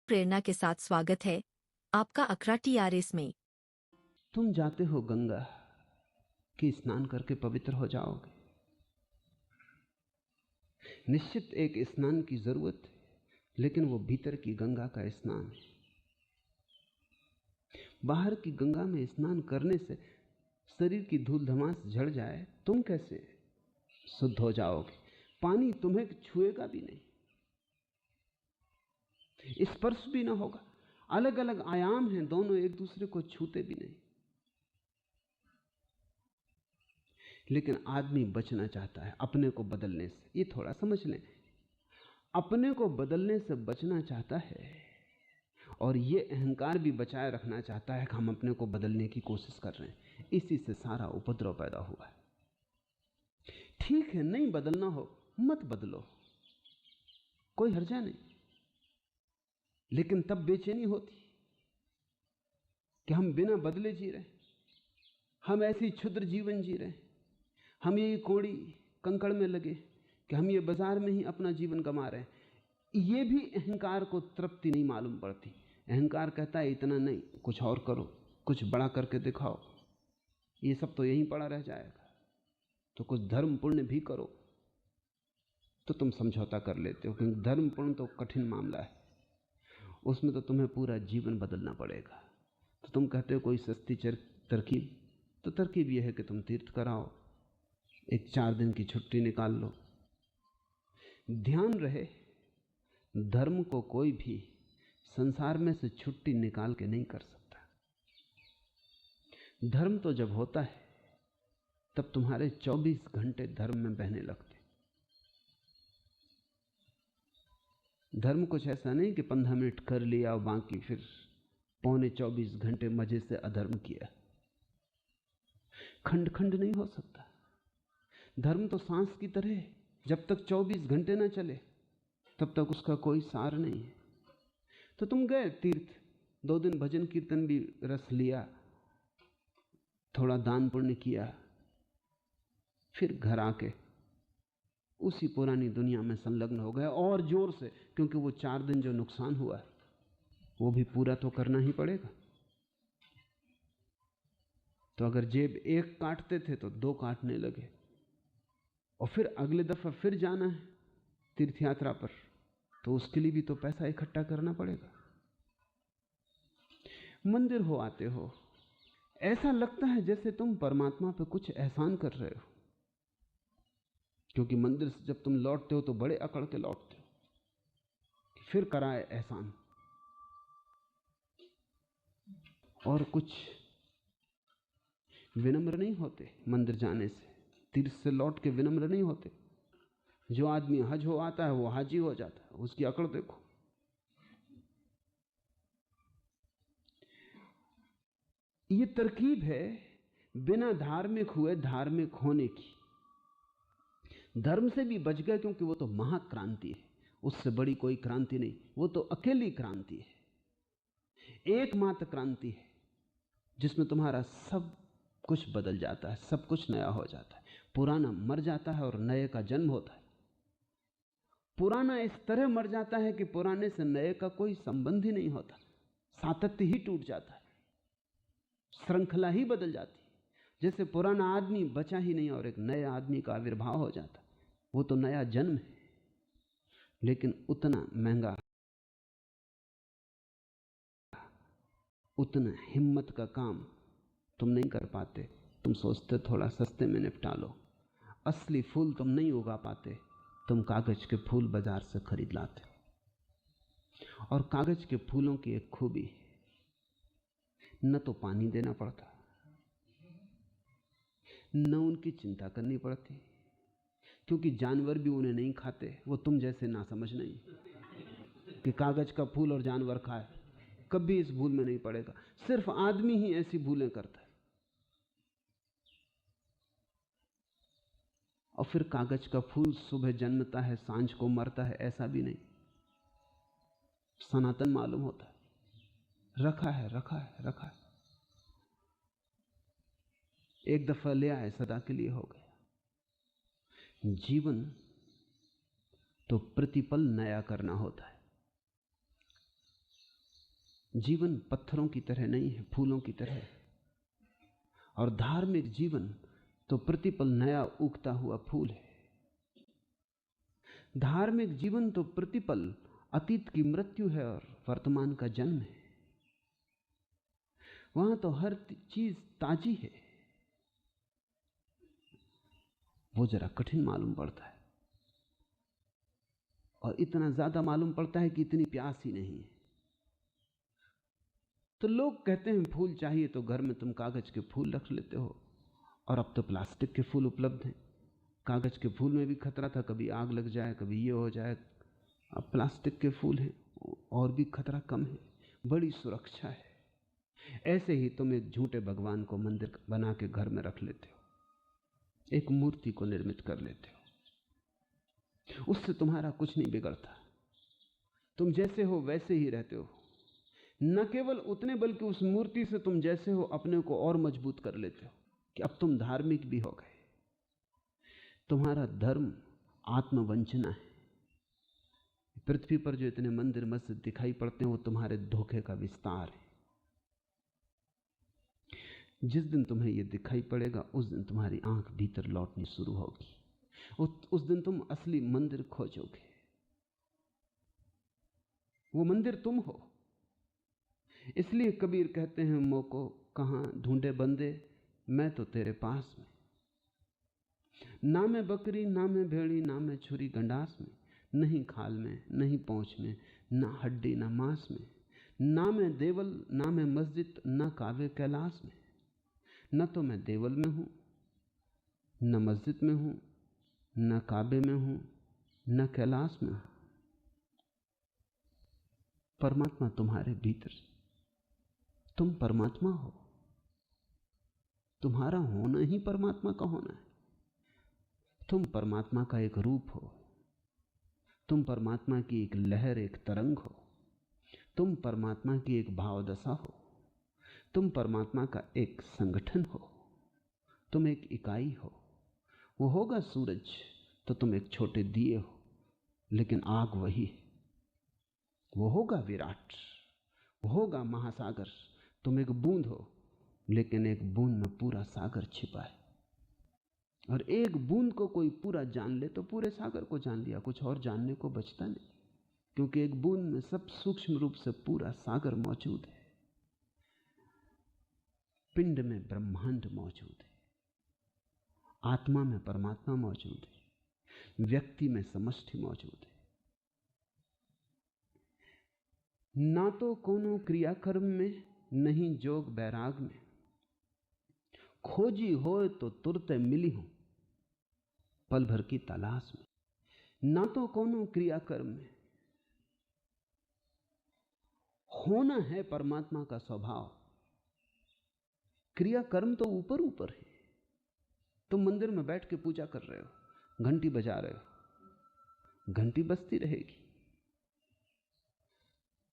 प्रेरणा के साथ स्वागत है आपका अखरा TRS में। तुम जाते हो गंगा कि स्नान करके पवित्र हो जाओगे। निश्चित एक स्नान की जरूरत है, लेकिन वो भीतर की गंगा का स्नान है। बाहर की गंगा में स्नान करने से शरीर की धूल धमास झड़ जाए, तुम कैसे शुद्ध हो जाओगे? पानी तुम्हें छुएगा भी नहीं, स्पर्श भी ना होगा। अलग अलग आयाम हैं, दोनों एक दूसरे को छूते भी नहीं। लेकिन आदमी बचना चाहता है अपने को बदलने से। ये थोड़ा समझ लें, अपने को बदलने से बचना चाहता है, और ये अहंकार भी बचाए रखना चाहता है कि हम अपने को बदलने की कोशिश कर रहे हैं। इसी से सारा उपद्रव पैदा हुआ है। ठीक है, नहीं बदलना हो मत बदलो, कोई हर्जा नहीं, लेकिन तब बेचैनी होती कि हम बिना बदले जी रहे, हम ऐसी क्षुद्र जीवन जी रहे, हम ये कोड़ी कंकड़ में लगे कि हम ये बाजार में ही अपना जीवन गंवा रहे हैं। ये भी अहंकार को तृप्ति नहीं मालूम पड़ती। अहंकार कहता है इतना नहीं, कुछ और करो, कुछ बड़ा करके दिखाओ, ये सब तो यहीं पड़ा रह जाएगा, तो कुछ धर्म पुण्य भी करो। तो तुम समझौता कर लेते हो, क्योंकि धर्म पुण्य तो कठिन मामला है, उसमें तो तुम्हें पूरा जीवन बदलना पड़ेगा। तो तुम कहते हो कोई सस्ती तरकीब, तो तरकीब यह है कि तुम तीर्थ कराओ, एक 4 दिन की छुट्टी निकाल लो। ध्यान रहे, धर्म को कोई भी संसार में से छुट्टी निकाल के नहीं कर सकता। धर्म तो जब होता है तब तुम्हारे 24 घंटे धर्म में बहने लगते। धर्म कुछ ऐसा नहीं कि 15 मिनट कर लिया और बाकी फिर पौने 24 घंटे मजे से अधर्म किया। खंड खंड नहीं हो सकता। धर्म तो सांस की तरह है, जब तक 24 घंटे ना चले तब तक उसका कोई सार नहीं है। तो तुम गए तीर्थ, 2 दिन भजन कीर्तन भी रस लिया, थोड़ा दान पुण्य किया, फिर घर आके उसी पुरानी दुनिया में संलग्न हो गए और जोर से, क्योंकि वो 4 दिन जो नुकसान हुआ है वो भी पूरा तो करना ही पड़ेगा। तो अगर जेब 1 काटते थे तो 2 काटने लगे, और फिर अगले दफा फिर जाना है तीर्थ यात्रा पर, तो उसके लिए भी तो पैसा इकट्ठा करना पड़ेगा। मंदिर हो आते हो, ऐसा लगता है जैसे तुम परमात्मा पे कुछ एहसान कर रहे हो, क्योंकि मंदिर से जब तुम लौटते हो तो बड़े अकड़ के लौटते हो, फिर कराए एहसान। और कुछ विनम्र नहीं होते मंदिर जाने से, तीर्थ से लौट के विनम्र नहीं होते। जो आदमी हज हो आता है वो हाजी हो जाता है, उसकी अकड़ देखो। ये तरकीब है बिना धार्मिक हुए धार्मिक होने की। धर्म से भी बच गए, क्योंकि वो तो महाक्रांति है, उससे बड़ी कोई क्रांति नहीं, वो तो अकेली क्रांति है, एकमात्र क्रांति है जिसमें तुम्हारा सब कुछ बदल जाता है, सब कुछ नया हो जाता है। पुराना मर जाता है और नए का जन्म होता है। पुराना इस तरह मर जाता है कि पुराने से नए का कोई संबंध ही नहीं होता, सातत्य ही टूट जाता है, श्रृंखला ही बदल जाती है। जैसे पुराना आदमी बचा ही नहीं और एक नए आदमी का आविर्भाव हो जाता। वो तो नया जन्म है, लेकिन उतना महंगा, उतना हिम्मत का काम तुम नहीं कर पाते। तुम सोचते थोड़ा सस्ते में निपटा लो। असली फूल तुम नहीं उगा पाते, तुम कागज के फूल बाजार से खरीद लाते। और कागज के फूलों की एक खूबी है, न तो पानी देना पड़ता, न उनकी चिंता करनी पड़ती, क्योंकि जानवर भी उन्हें नहीं खाते। वो तुम जैसे ना समझ नहीं कि कागज का फूल और जानवर खाए, कभी इस भूल में नहीं पड़ेगा। सिर्फ आदमी ही ऐसी भूलें करता है। और फिर कागज का फूल सुबह जन्मता है, सांझ को मरता है, ऐसा भी नहीं, सनातन मालूम होता है, रखा है रखा है रखा है। एक दफा ले आए, सदा के लिए हो गया। जीवन तो प्रतिपल नया करना होता है। जीवन पत्थरों की तरह नहीं है, फूलों की तरह है। और धार्मिक जीवन तो प्रतिपल नया उगता हुआ फूल है। धार्मिक जीवन तो प्रतिपल अतीत की मृत्यु है और वर्तमान का जन्म है। वहां तो हर चीज ताजी है। वो जरा कठिन मालूम पड़ता है, और इतना ज्यादा मालूम पड़ता है कि इतनी प्यास ही नहीं है। तो लोग कहते हैं फूल चाहिए तो घर में तुम कागज के फूल रख लेते हो, और अब तो प्लास्टिक के फूल उपलब्ध हैं। कागज के फूल में भी खतरा था, कभी आग लग जाए, कभी ये हो जाए। अब प्लास्टिक के फूल हैं, और भी खतरा कम है, बड़ी सुरक्षा है। ऐसे ही तुम एक झूठे भगवान को मंदिर बना के घर में रख लेते हो, एक मूर्ति को निर्मित कर लेते हो। उससे तुम्हारा कुछ नहीं बिगड़ता, तुम जैसे हो वैसे ही रहते हो। न केवल उतने, बल्कि उस मूर्ति से तुम जैसे हो अपने को और मजबूत कर लेते हो कि अब तुम धार्मिक भी हो गए। तुम्हारा धर्म आत्मवंचना है। पृथ्वी पर जो इतने मंदिर मस्जिद दिखाई पड़ते हैं वो तुम्हारे धोखे का विस्तार है। जिस दिन तुम्हें यह दिखाई पड़ेगा उस दिन तुम्हारी आंख भीतर लौटनी शुरू होगी। उस दिन तुम असली मंदिर खोजोगे। वो मंदिर तुम हो। इसलिए कबीर कहते हैं, मोको कहां ढूंढे बंदे, मैं तो तेरे पास में। ना मैं बकरी, ना मैं भेड़ी, ना मैं छुरी गंडास में, नहीं खाल में, नहीं पहुंच में, ना हड्डी ना मांस में। ना मैं देवल, ना मैं मस्जिद, ना कावे कैलाश में। न तो मैं देवल में हूं, न मस्जिद में हूं, न काबे में हूं, न कैलाश में हूं। परमात्मा तुम्हारे भीतर, तुम परमात्मा हो। तुम्हारा होना ही परमात्मा का होना है। तुम परमात्मा का एक रूप हो, तुम परमात्मा की एक लहर, एक तरंग हो, तुम परमात्मा की एक भाव दशा हो, तुम परमात्मा का एक संगठन हो, तुम एक इकाई हो। वो होगा सूरज तो तुम एक छोटे दिए हो, लेकिन आग वही है। वो होगा विराट, वो होगा महासागर, तुम एक बूंद हो, लेकिन एक बूंद में पूरा सागर छिपा है। और एक बूंद को कोई पूरा जान ले तो पूरे सागर को जान लिया, कुछ और जानने को बचता नहीं, क्योंकि एक बूंद में सब सूक्ष्म रूप से पूरा सागर मौजूद है। पिंड में ब्रह्मांड मौजूद है, आत्मा में परमात्मा मौजूद है, व्यक्ति में समष्टि मौजूद है। ना तो कोनो क्रियाकर्म में, नहीं जोग बैराग में, खोजी होए तो तुरते मिली हूं पल भर की तलाश में। ना तो कोनो क्रियाकर्म में, होना है परमात्मा का स्वभाव। क्रियाकर्म तो ऊपर ऊपर है। तुम मंदिर में बैठ के पूजा कर रहे हो, घंटी बजा रहे हो, घंटी बजती रहेगी।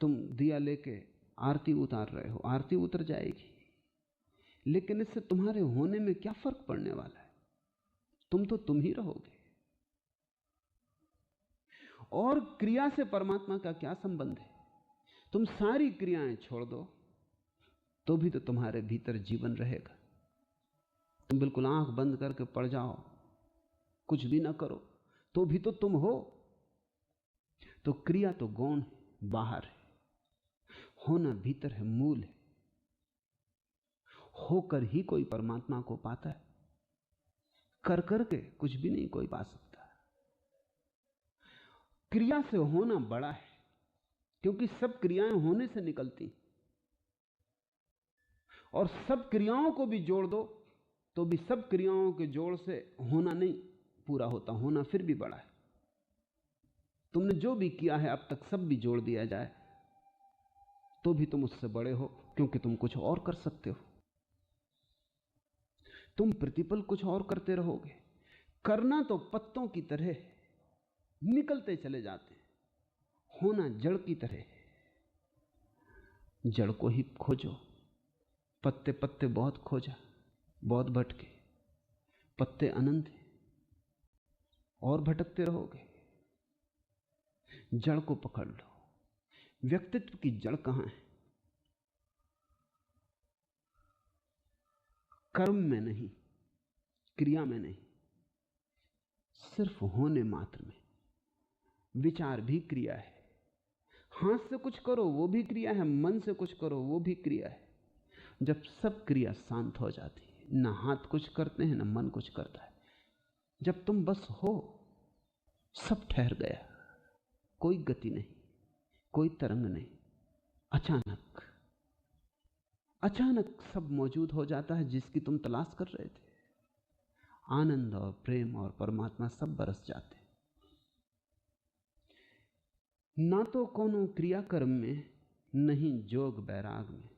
तुम दिया लेके आरती उतार रहे हो, आरती उतर जाएगी, लेकिन इससे तुम्हारे होने में क्या फर्क पड़ने वाला है? तुम तो तुम ही रहोगे। और क्रिया से परमात्मा का क्या संबंध है? तुम सारी क्रियाएं छोड़ दो तो भी तो तुम्हारे भीतर जीवन रहेगा। तुम बिल्कुल आंख बंद करके पड़ जाओ, कुछ भी ना करो, तो भी तो तुम हो। तो क्रिया तो गौण है, बाहर है, होना भीतर है, मूल है। होकर ही कोई परमात्मा को पाता है, कर करके कुछ भी नहीं कोई पा सकता। क्रिया से होना बड़ा है, क्योंकि सब क्रियाएं होने से निकलती, और सब क्रियाओं को भी जोड़ दो तो भी सब क्रियाओं के जोड़ से होना नहीं पूरा होता, होना फिर भी बड़ा है। तुमने जो भी किया है अब तक, सब भी जोड़ दिया जाए तो भी तुम उससे बड़े हो, क्योंकि तुम कुछ और कर सकते हो। तुम प्रतिपल कुछ और करते रहोगे। करना तो पत्तों की तरह निकलते चले जाते, होना जड़ की तरह। जड़ को ही खोजो। पत्ते पत्ते बहुत खोजा, बहुत भटके, पत्ते अनंत हैं, और भटकते रहोगे। जड़ को पकड़ लो। व्यक्तित्व की जड़ कहां है? कर्म में नहीं, क्रिया में नहीं, सिर्फ होने मात्र में। विचार भी क्रिया है, हाथ से कुछ करो वो भी क्रिया है, मन से कुछ करो वो भी क्रिया है। जब सब क्रिया शांत हो जाती है, ना हाथ कुछ करते हैं ना मन कुछ करता है, जब तुम बस हो, सब ठहर गया, कोई गति नहीं, कोई तरंग नहीं। अचानक अचानक सब मौजूद हो जाता है जिसकी तुम तलाश कर रहे थे। आनंद और प्रेम और परमात्मा सब बरस जाते, ना तो कोनो क्रियाकर्म में, नहीं जोग बैराग में।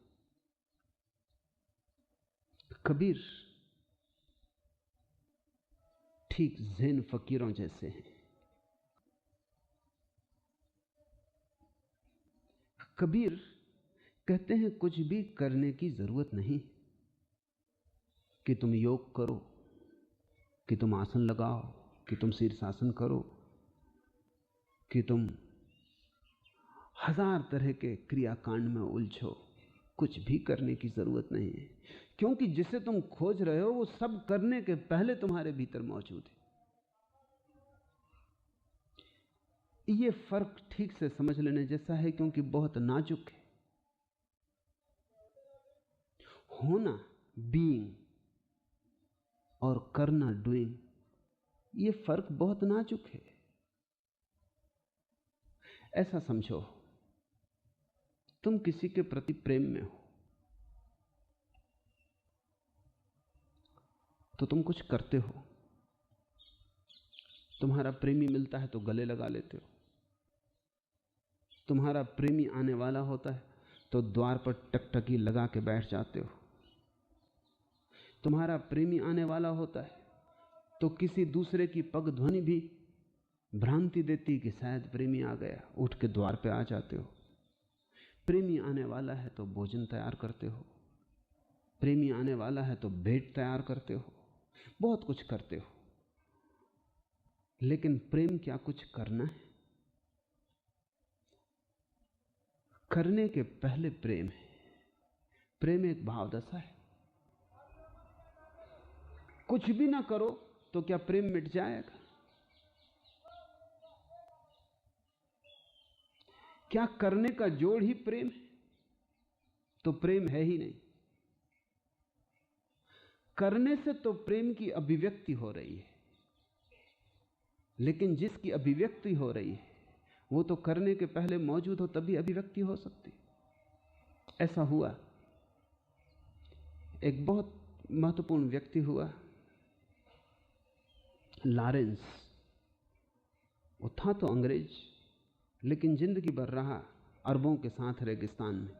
कबीर ठीक ज़ेन फकीरों जैसे हैं। कबीर कहते हैं कुछ भी करने की जरूरत नहीं, कि तुम योग करो, कि तुम आसन लगाओ, कि तुम शीर्षासन करो, कि तुम हजार तरह के क्रियाकांड में उलझो। कुछ भी करने की जरूरत नहीं है, क्योंकि जिसे तुम खोज रहे हो वो सब करने के पहले तुम्हारे भीतर मौजूद है। ये फर्क ठीक से समझ लेने जैसा है, क्योंकि बहुत नाजुक है। होना बीइंग और करना डूइंग, ये फर्क बहुत नाजुक है। ऐसा समझो, तुम किसी के प्रति प्रेम में हो तो तुम कुछ करते हो। तुम्हारा प्रेमी मिलता है तो गले लगा लेते हो। तुम्हारा प्रेमी आने वाला होता है तो द्वार पर टकटकी लगा के बैठ जाते हो। तुम्हारा प्रेमी आने वाला होता है तो किसी दूसरे की पग ध्वनि भी भ्रांति देती कि शायद प्रेमी आ गया, उठ के द्वार पे आ जाते हो। प्रेमी आने वाला है तो भोजन तैयार करते हो, प्रेमी आने वाला है तो भेंट तैयार करते हो, बहुत कुछ करते हो। लेकिन प्रेम क्या कुछ करना है? करने के पहले प्रेम है। प्रेम एक भाव दशा है। कुछ भी ना करो तो क्या प्रेम मिट जाएगा? क्या करने का जोड़ ही प्रेम है? तो प्रेम है ही नहीं। करने से तो प्रेम की अभिव्यक्ति हो रही है, लेकिन जिसकी अभिव्यक्ति हो रही है वो तो करने के पहले मौजूद हो, तभी अभिव्यक्ति हो सकती। ऐसा हुआ, एक बहुत महत्वपूर्ण व्यक्ति हुआ, लॉरेंस। वो था तो अंग्रेज, लेकिन जिंदगी भर रहा अरबों के साथ रेगिस्तान में।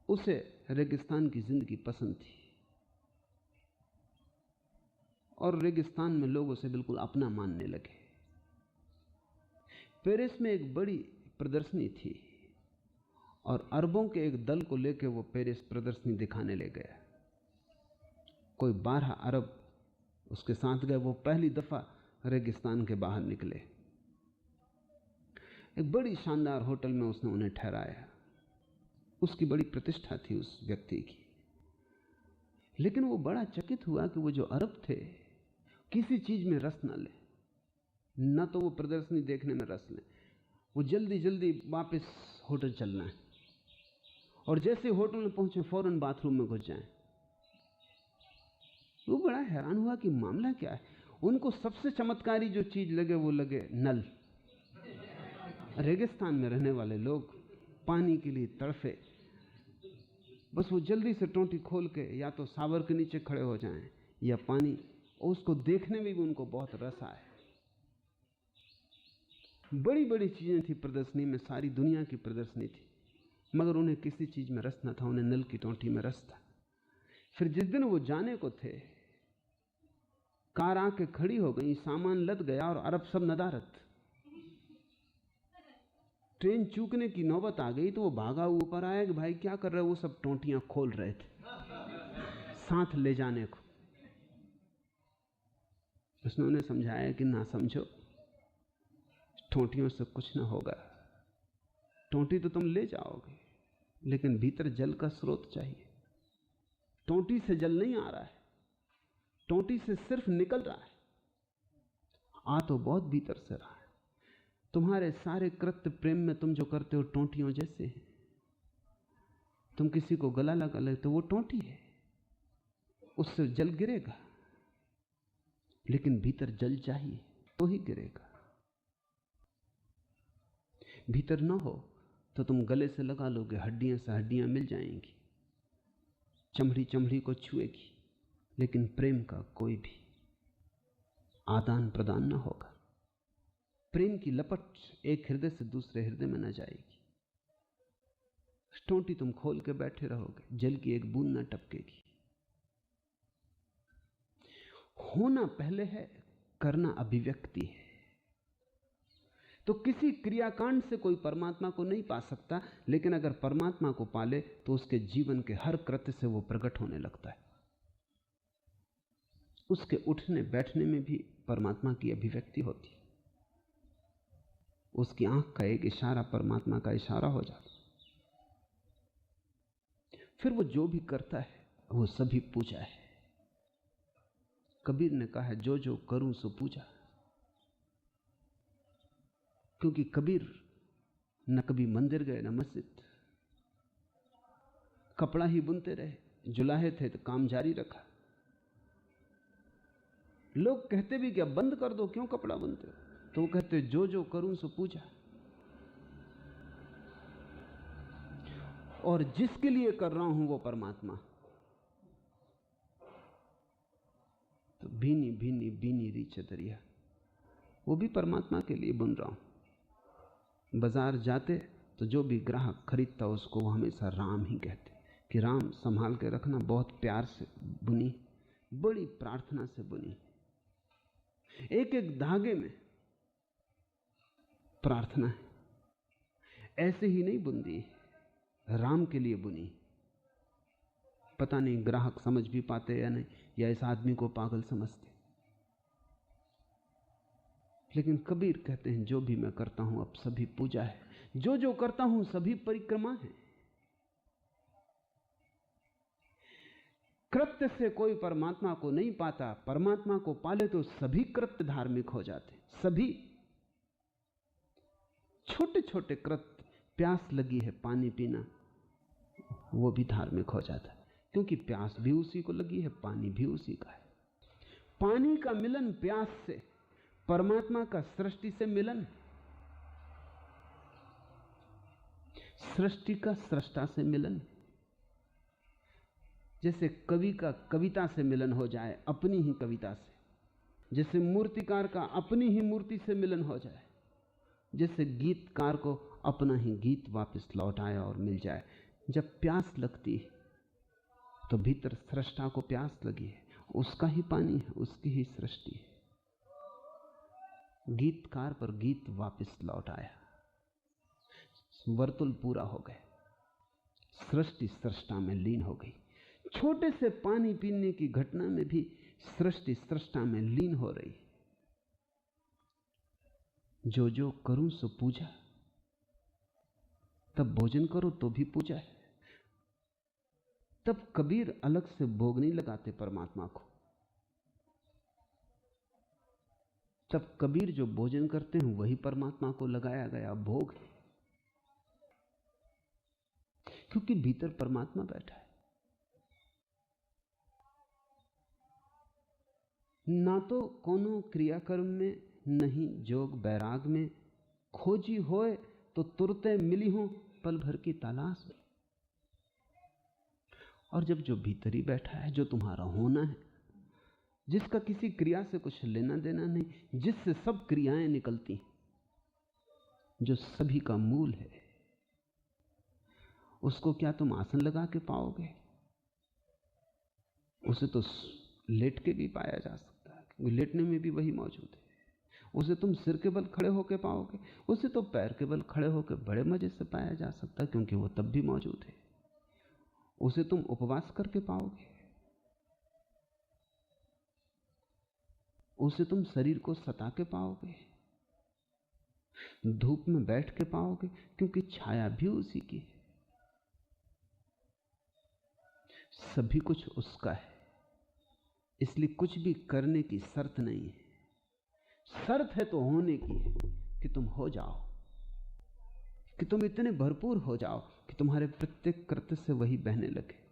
उसे रेगिस्तान की जिंदगी पसंद थी और रेगिस्तान में लोग उसे बिल्कुल अपना मानने लगे। पेरिस में एक बड़ी प्रदर्शनी थी और अरबों के एक दल को लेकर वो पेरिस प्रदर्शनी दिखाने ले गया। कोई 12 अरब उसके साथ गए। वो पहली दफा रेगिस्तान के बाहर निकले। एक बड़ी शानदार होटल में उसने उन्हें ठहराया। उसकी बड़ी प्रतिष्ठा थी उस व्यक्ति की। लेकिन वो बड़ा चकित हुआ कि वो जो अरब थे किसी चीज में रस न ले, न तो वो प्रदर्शनी देखने में रस ले। वो जल्दी जल्दी वापस होटल चलना है और जैसे होटल में पहुंचे फौरन बाथरूम में घुस जाएं। वो बड़ा हैरान हुआ कि मामला क्या है। उनको सबसे चमत्कारी जो चीज लगे वो लगे नल। रेगिस्तान में रहने वाले लोग पानी के लिए तड़फे, बस वो जल्दी से टोंटी खोल के या तो सावर के नीचे खड़े हो जाएं या पानी, और उसको देखने में भी उनको बहुत रस आए। बड़ी बड़ी चीजें थी प्रदर्शनी में, सारी दुनिया की प्रदर्शनी थी, मगर उन्हें किसी चीज में रस न था। उन्हें नल की टोंटी में रस था। फिर जिस दिन वो जाने को थे, कार आके खड़ी हो गई, सामान लद गया और अरब सब नदारत। ट्रेन चूकने की नौबत आ गई तो वो भागा ऊपर आया कि भाई क्या कर रहे हो? वो सब टोंटियां खोल रहे थे साथ ले जाने को। उसने उन्हें समझाया कि ना समझो, टोंटियों से कुछ ना होगा, टोंटी तो तुम ले जाओगे, लेकिन भीतर जल का स्रोत चाहिए। टोंटी से जल नहीं आ रहा है, टोंटी से सिर्फ निकल रहा है, आ तो बहुत भीतर से रहा है। तुम्हारे सारे कृत्य प्रेम में तुम जो करते हो टोंटियों जैसे हैं। तुम किसी को गला लगा लेते तो वो टोंटी है, उससे जल गिरेगा, लेकिन भीतर जल चाहिए तो ही गिरेगा। भीतर ना हो तो तुम गले से लगा लोगे, हड्डियां से हड्डियां मिल जाएंगी, चमड़ी चमड़ी को छुएगी, लेकिन प्रेम का कोई भी आदान प्रदान ना होगा। प्रेम की लपट एक हृदय से दूसरे हृदय में न जाएगी। टोंटी तुम खोल के बैठे रहोगे, जल की एक बूंद न टपकेगी। होना पहले है, करना अभिव्यक्ति है। तो किसी क्रियाकांड से कोई परमात्मा को नहीं पा सकता, लेकिन अगर परमात्मा को पाले तो उसके जीवन के हर कृत्य से वो प्रकट होने लगता है। उसके उठने बैठने में भी परमात्मा की अभिव्यक्ति होती है। उसकी आंख का एक इशारा परमात्मा का इशारा हो जाता। फिर वो जो भी करता है वो सभी पूजा है। कबीर ने कहा है, जो जो करूं सो पूजा। क्योंकि कबीर न कभी मंदिर गए न मस्जिद, कपड़ा ही बुनते रहे, जुलाहे थे तो काम जारी रखा। लोग कहते भी क्या, बंद कर दो, क्यों कपड़ा बुनते हो? तो वो कहते, जो जो करूं सो पूजा। और जिसके लिए कर रहा हूं वो परमात्मा। तो भीनी भीनी भीनी री चदरिया, वो भी परमात्मा के लिए बुन रहा हूं। बाजार जाते तो जो भी ग्राहक खरीदता उसको वो हमेशा राम ही कहते कि राम संभाल के रखना, बहुत प्यार से बुनी, बड़ी प्रार्थना से बुनी। एक एक धागे में प्रार्थना है। ऐसे ही नहीं बुनी, राम के लिए बुनी। पता नहीं ग्राहक समझ भी पाते या नहीं, या इस आदमी को पागल समझते। लेकिन कबीर कहते हैं, जो भी मैं करता हूं अब सभी पूजा है। जो जो करता हूं सभी परिक्रमा है। कृत्य से कोई परमात्मा को नहीं पाता, परमात्मा को पाले तो सभी कृत्य धार्मिक हो जाते। सभी छोटे छोटे कृत्य, प्यास लगी है पानी पीना, वो भी धार्मिक हो जाता है। क्योंकि प्यास भी उसी को लगी है, पानी भी उसी का है। पानी का मिलन प्यास से, परमात्मा का सृष्टि से मिलन, सृष्टि का सृष्टा से मिलन। जैसे कवि का कविता से मिलन हो जाए, अपनी ही कविता से, जैसे मूर्तिकार का अपनी ही मूर्ति से मिलन हो जाए, जैसे गीतकार को अपना ही गीत वापस लौट आए और मिल जाए। जब प्यास लगती है तो भीतर सृष्टा को प्यास लगी है, उसका ही पानी है, उसकी ही सृष्टि है। गीतकार पर गीत वापस लौट आया, वर्तुल पूरा हो गया, सृष्टि सृष्टा में लीन हो गई। छोटे से पानी पीने की घटना में भी सृष्टि सृष्टा में लीन हो रही। जो जो करूं सो पूजा। तब भोजन करो तो भी पूजा है। तब कबीर अलग से भोग नहीं लगाते परमात्मा को। तब कबीर जो भोजन करते हैं वही परमात्मा को लगाया गया भोग है। क्योंकि भीतर परमात्मा बैठा है। ना तो कोनो क्रियाकर्म में, नहीं जोग बैराग में, खोजी होए तो तुरते मिली हो पल भर की तलाश में। और जब जो भीतर ही बैठा है, जो तुम्हारा होना है, जिसका किसी क्रिया से कुछ लेना देना नहीं, जिससे सब क्रियाएं निकलती, जो सभी का मूल है, उसको क्या तुम आसन लगा के पाओगे? उसे तो लेट के भी पाया जा सकता है, क्योंकि लेटने में भी वही मौजूद है। उसे तुम सिर के बल खड़े होकर पाओगे, उसे तो पैर के बल खड़े होकर बड़े मजे से पाया जा सकता है, क्योंकि वो तब भी मौजूद है। उसे तुम उपवास करके पाओगे, उसे तुम शरीर को सता के पाओगे, धूप में बैठ के पाओगे, क्योंकि छाया भी उसी की है। सभी कुछ उसका है, इसलिए कुछ भी करने की शर्त नहीं है। शर्त है तो होने की है कि तुम हो जाओ, कि तुम इतने भरपूर हो जाओ कि तुम्हारे प्रत्येक कृत्य से वही बहने लगे।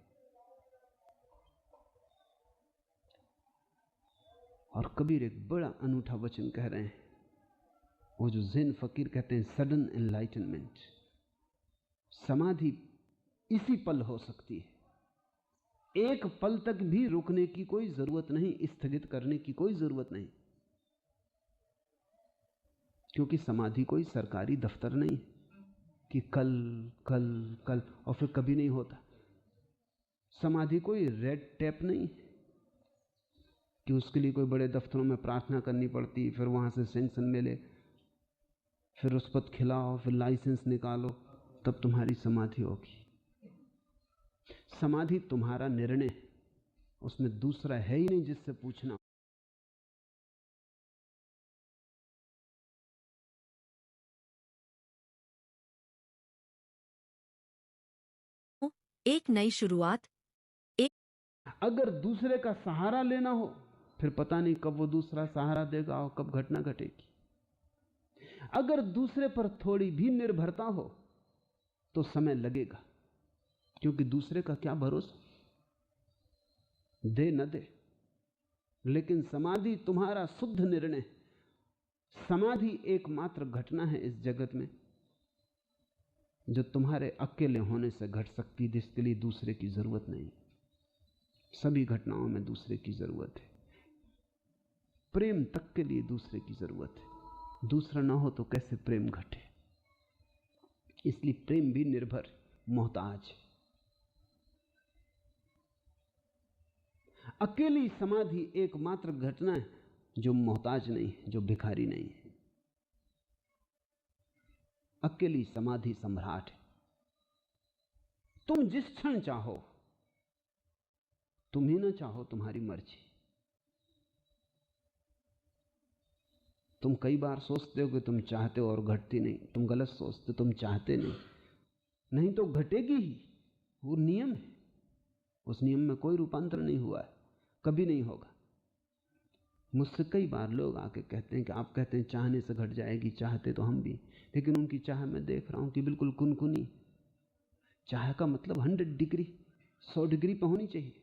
और कबीर एक बड़ा अनूठा वचन कह रहे हैं, वो जो ज़ेन फकीर कहते हैं, सडन एनलाइटनमेंट। समाधि इसी पल हो सकती है, एक पल तक भी रुकने की कोई जरूरत नहीं, स्थगित करने की कोई जरूरत नहीं, क्योंकि समाधि कोई सरकारी दफ्तर नहीं कि कल कल कल और फिर कभी नहीं होता। समाधि कोई रेड टेप नहीं कि उसके लिए कोई बड़े दफ्तरों में प्रार्थना करनी पड़ती, फिर वहां से सेंक्शन मिले, फिर उस पर खिलाओ, फिर लाइसेंस निकालो, तब तुम्हारी समाधि होगी। समाधि तुम्हारा निर्णय, उसमें दूसरा है ही नहीं जिससे पूछना। एक नई शुरुआत। अगर दूसरे का सहारा लेना हो, फिर पता नहीं कब वो दूसरा सहारा देगा और कब घटना घटेगी। अगर दूसरे पर थोड़ी भी निर्भरता हो तो समय लगेगा, क्योंकि दूसरे का क्या भरोसा, दे न दे। लेकिन समाधि तुम्हारा शुद्ध निर्णय। समाधि एकमात्र घटना है इस जगत में जो तुम्हारे अकेले होने से घट सकती, जिसके लिए दूसरे की जरूरत नहीं। सभी घटनाओं में दूसरे की जरूरत है। प्रेम तक के लिए दूसरे की जरूरत है, दूसरा ना हो तो कैसे प्रेम घटे। इसलिए प्रेम भी निर्भर, मोहताज। अकेली समाधि एकमात्र घटना है जो मोहताज नहीं है, जो भिखारी नहीं है। अकेली समाधि सम्राट है। तुम जिस क्षण चाहो, तुम ही ना चाहो, तुम्हारी मर्जी। तुम कई बार सोचते हो कि तुम चाहते हो और घटती नहीं, तुम गलत सोचते, तुम चाहते नहीं तो घटेगी ही। वो नियम है, उस नियम में कोई रूपांतर नहीं हुआ है, कभी नहीं होगा। मुझसे कई बार लोग आके कहते हैं कि आप कहते हैं चाहने से घट जाएगी, चाहते तो हम भी, लेकिन उनकी चाह मैं देख रहा हूं कि बिल्कुल कुनकुनी। चाह का मतलब 100 डिग्री, 100 डिग्री पर होनी चाहिए,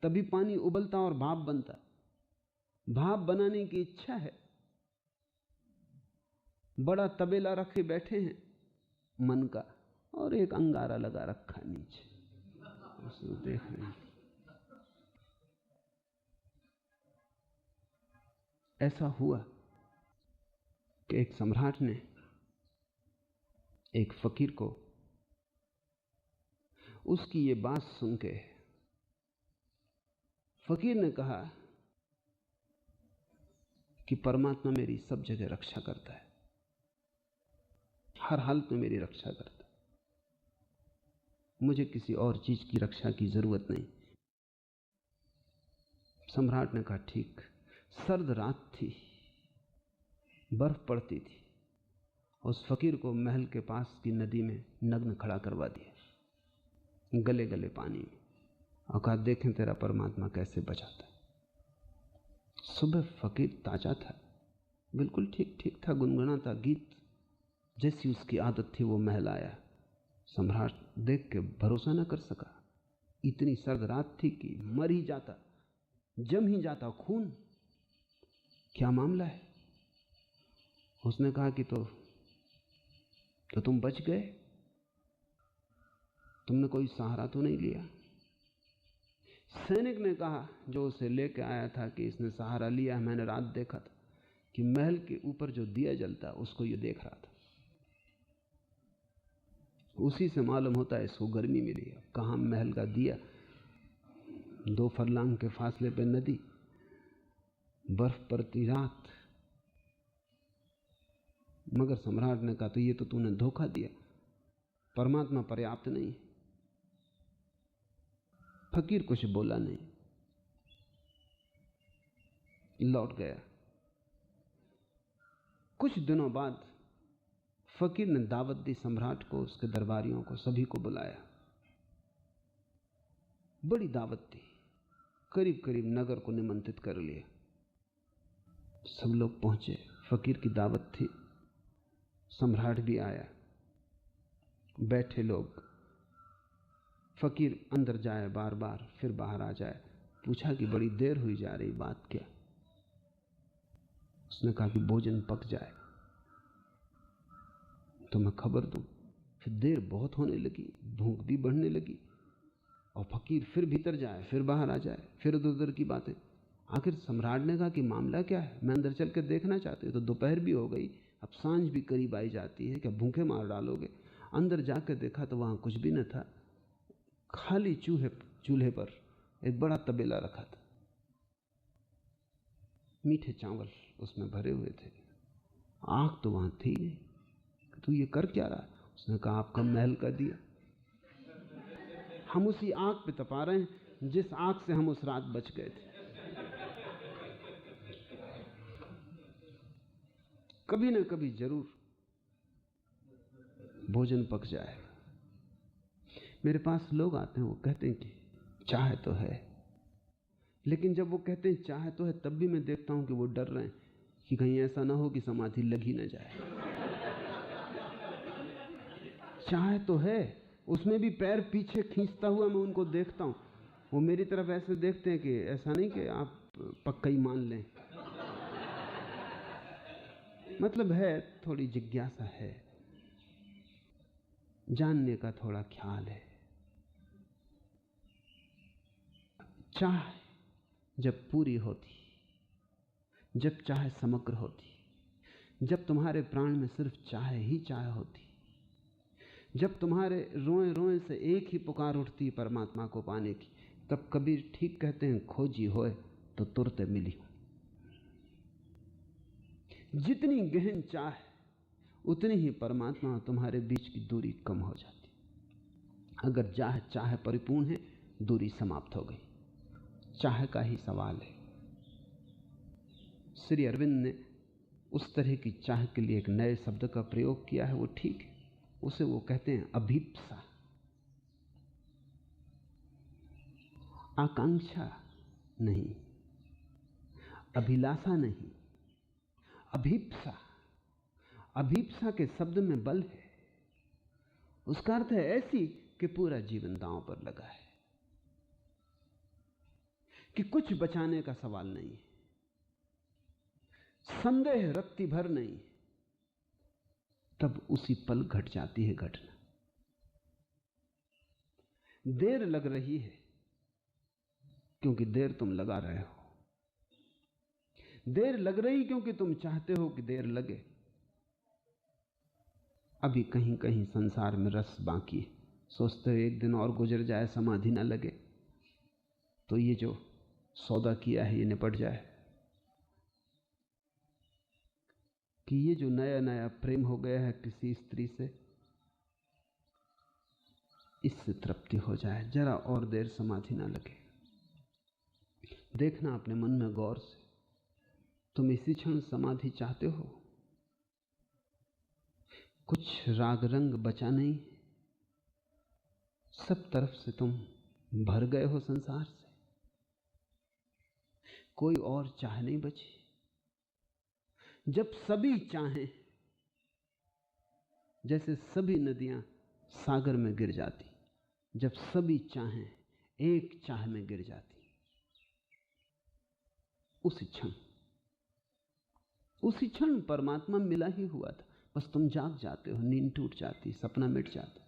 तभी पानी उबलता और भाप बनता। भाप बनाने की इच्छा है, बड़ा तबेला रखे बैठे हैं मन का, और एक अंगारा लगा रखा नीचे, उसको देख रहे हैं। ऐसा हुआ कि एक सम्राट ने एक फकीर को उसकी ये बात सुन के, फकीर ने कहा कि परमात्मा मेरी सब जगह रक्षा करता है, हर हालत में मेरी रक्षा करता है, मुझे किसी और चीज की रक्षा की जरूरत नहीं। सम्राट ने कहा ठीक। सर्द रात थी, बर्फ पड़ती थी। उस फकीर को महल के पास की नदी में नग्न खड़ा करवा दिया, गले गले पानी में, और कहा देखें तेरा परमात्मा कैसे बचाता है। सुबह फकीर ताजा था, बिल्कुल ठीक ठीक था, गुनगुनाता गीत, जैसी उसकी आदत थी वो महल आया। सम्राट देख के भरोसा न कर सका, इतनी सर्द रात थी कि मर ही जाता, जम ही जाता खून। क्या मामला है? उसने कहा कि तो तुम बच गए, तुमने कोई सहारा तो नहीं लिया। सैनिक ने कहा जो उसे लेके आया था कि इसने सहारा लिया, मैंने रात देखा था कि महल के ऊपर जो दिया जलता उसको ये देख रहा था, उसी से मालूम होता है इसको गर्मी मिली है। कहां महल का दिया, 2 फरलांग के फासले पे नदी, बर्फ पड़ती रात। मगर सम्राट ने कहा तो ये तो तूने धोखा दिया, परमात्मा पर्याप्त नहीं। फकीर कुछ बोला नहीं, लौट गया। कुछ दिनों बाद फकीर ने दावत दी सम्राट को, उसके दरबारियों को, सभी को बुलाया। बड़ी दावत थी, करीब करीब नगर को निमंत्रित कर लिया। सब लोग पहुंचे, फकीर की दावत थी, सम्राट भी आया। बैठे लोग, फकीर अंदर जाए बार बार, फिर बाहर आ जाए। पूछा कि बड़ी देर हुई जा रही, बात क्या? उसने कहा कि भोजन पक जाए तो मैं खबर दूं। फिर देर बहुत होने लगी, भूख भी बढ़ने लगी, और फकीर फिर भीतर जाए, फिर बाहर आ जाए, फिर उधर उधर की बातें। आखिर सम्राट ने कहा कि मामला क्या है, मैं अंदर चल के देखना चाहती हूँ। तो दोपहर भी हो गई, अब सांझ भी करीब आई जाती है, क्या भूखे मार डालोगे? अंदर जाकर देखा तो वहां कुछ भी न था, खाली चूल्हे पर एक बड़ा तबेला रखा था, मीठे चावल उसमें भरे हुए थे। आग तो वहां थी नहीं। तू ये कर क्या रहा? उसने कहा आपका महल का दिया, हम उसी आग पे तपा रहे हैं जिस आग से हम उस रात बच गए थे। कभी ना कभी जरूर भोजन पक जाएगा। मेरे पास लोग आते हैं, वो कहते हैं कि चाह तो है, लेकिन जब वो कहते हैं चाह तो है, तब भी मैं देखता हूं कि वो डर रहे हैं कि कहीं ऐसा ना हो कि समाधि लगी ना जाए। चाह तो है, उसमें भी पैर पीछे खींचता हुआ मैं उनको देखता हूं। वो मेरी तरफ ऐसे देखते हैं कि ऐसा नहीं कि आप पक्का ही मान लें। मतलब है, थोड़ी जिज्ञासा है, जानने का थोड़ा ख्याल है। चाह जब पूरी होती, जब चाह समग्र होती, जब तुम्हारे प्राण में सिर्फ चाह ही चाह होती, जब तुम्हारे रोए रोए से एक ही पुकार उठती परमात्मा को पाने की, तब कबीर ठीक कहते हैं, खोजी होए तो तुरंत मिली। जितनी गहन चाह उतनी ही परमात्मा और तुम्हारे बीच की दूरी कम हो जाती। अगर चाह परिपूर्ण है, दूरी समाप्त हो गई। चाह का ही सवाल है। श्री अरविंद ने उस तरह की चाह के लिए एक नए शब्द का प्रयोग किया है, वो ठीक है। उसे वो कहते हैं अभीप्सा। आकांक्षा नहीं, अभिलाषा नहीं, अभीप्सा। अभीप्सा के शब्द में बल है। उसका अर्थ है ऐसी कि पूरा जीवन दांव पर लगा है, कि कुछ बचाने का सवाल नहीं है, संदेह रत्ती भर नहीं। तब उसी पल घट जाती है घटना। देर लग रही है क्योंकि देर तुम लगा रहे हो। देर लग रही क्योंकि तुम चाहते हो कि देर लगे। अभी कहीं कहीं संसार में रस बाकी है। सोचते हो एक दिन और गुजर जाए, समाधि ना लगे, तो ये जो सौदा किया है ये निपट जाए, कि ये जो नया नया प्रेम हो गया है किसी स्त्री से, इससे तृप्ति हो जाए, जरा और देर समाधि ना लगे। देखना अपने मन में गौर से, तुम इसी क्षण समाधि चाहते हो? कुछ राग रंग बचा नहीं, सब तरफ से तुम भर गए हो संसार से, कोई और चाह नहीं बची। जब सभी चाहें, जैसे सभी नदियां सागर में गिर जाती, जब सभी चाहें एक चाह में गिर जाती, उसी क्षण परमात्मा मिला ही हुआ था। बस तुम जाग जाते हो, नींद टूट जाती, सपना मिट जाता।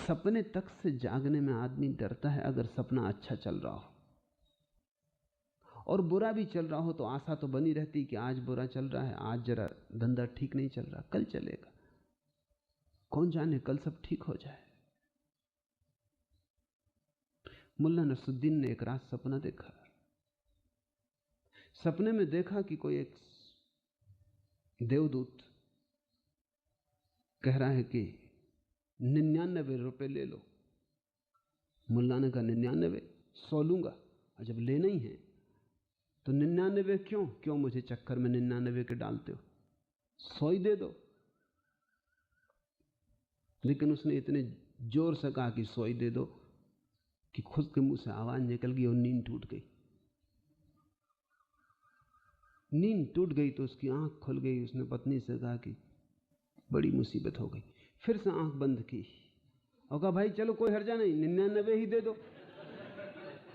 सपने तक से जागने में आदमी डरता है। अगर सपना अच्छा चल रहा हो और बुरा भी चल रहा हो तो आशा तो बनी रहती कि आज बुरा चल रहा है, आज जरा धंधा ठीक नहीं चल रहा, कल चलेगा, कौन जाने कल सब ठीक हो जाए। मुल्ला नसरुद्दीन ने एक रात सपना देखा। सपने में देखा कि कोई एक देवदूत कह रहा है कि 99 रुपए ले लो। मुल्ला ने कहा 99? 100 लूंगा। और जब लेना ही है तो 99 क्यों मुझे चक्कर में 99 के डालते हो, 100 ही दे दो। लेकिन उसने इतने जोर से कहा कि 100 ही दे दो कि खुद के मुंह से आवाज निकल गई और नींद टूट गई। नींद टूट गई तो उसकी आंख खुल गई। उसने पत्नी से कहा कि बड़ी मुसीबत हो गई। फिर से आंख बंद की और कहा भाई चलो कोई हर्जा नहीं, 99 ही दे दो।